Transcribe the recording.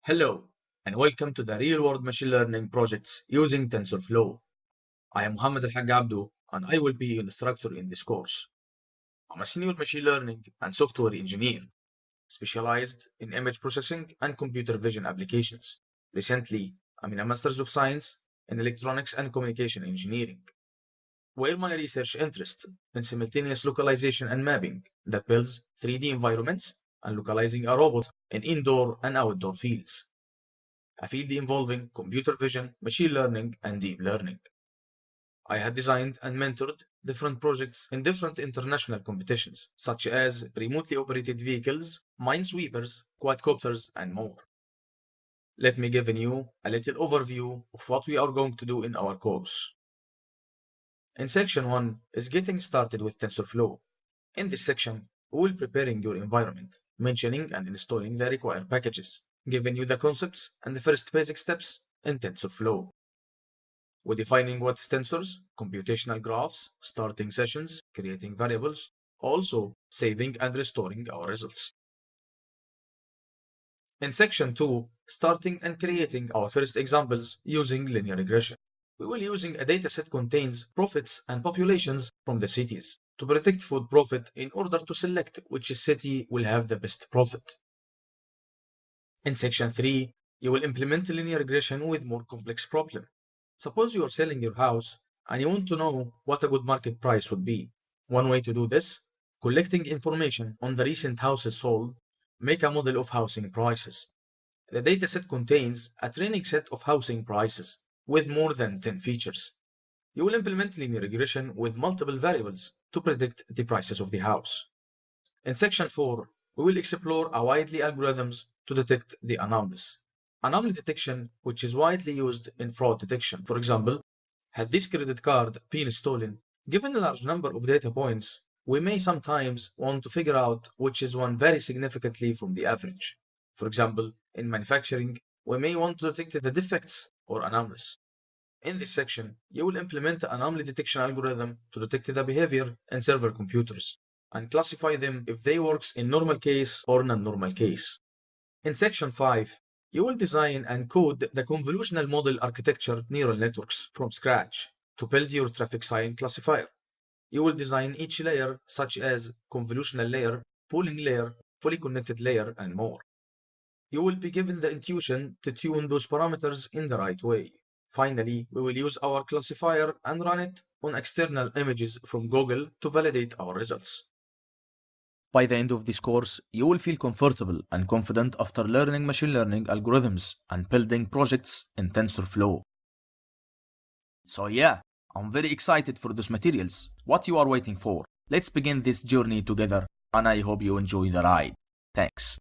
Hello, and welcome to the real-world machine learning projects using TensorFlow. I am Mohammed Al-Haj Abdo, and I will be your instructor in this course. I'm a senior machine learning and software engineer, specialized in image processing and computer vision applications. Recently, I'm in a Master's of Science in Electronics and Communication Engineering, where my research interests in simultaneous localization and mapping that builds 3D environments and localizing a robot in indoor and outdoor fields, a field involving computer vision, machine learning, and deep learning. I had designed and mentored different projects in different international competitions, such as remotely operated vehicles, minesweepers, quadcopters, and more. Let me give you a little overview of what we are going to do in our course. In section 1 is getting started with TensorFlow. In this section, we will preparing your environment, mentioning and installing the required packages, giving you the concepts and the first basic steps in TensorFlow. We're defining what's tensors, computational graphs, starting sessions, creating variables, also saving and restoring our results. In section 2, starting and creating our first examples using linear regression. We will using a dataset contains profits and populations from the cities to predict food profit in order to select which city will have the best profit. In section 3, you will implement linear regression with more complex problem. Suppose you are selling your house and you want to know what a good market price would be. One way to do this, collecting information on the recent houses sold, make a model of housing prices. The dataset contains a training set of housing prices with more than 10 features. You will implement linear regression with multiple variables to predict the prices of the house. In section 4, we will explore a widely algorithms to detect the anomalies. Anomaly detection, which is widely used in fraud detection. For example, had this credit card been stolen, given a large number of data points, we may sometimes want to figure out which is one very significantly from the average. For example, in manufacturing, we may want to detect the defects or anomalies. In this section, you will implement an anomaly detection algorithm to detect the behavior in server computers and classify them if they works in normal case or non-normal case. In section 5, you will design and code the convolutional model architecture neural networks from scratch to build your traffic sign classifier. You will design each layer such as convolutional layer, pooling layer, fully connected layer, and more. You will be given the intuition to tune those parameters in the right way. Finally, we will use our classifier and run it on external images from Google to validate our results. By the end of this course, you will feel comfortable and confident after learning machine learning algorithms and building projects in TensorFlow. So yeah, I'm very excited for those materials. What you are waiting for? Let's begin this journey together, and I hope you enjoy the ride. Thanks.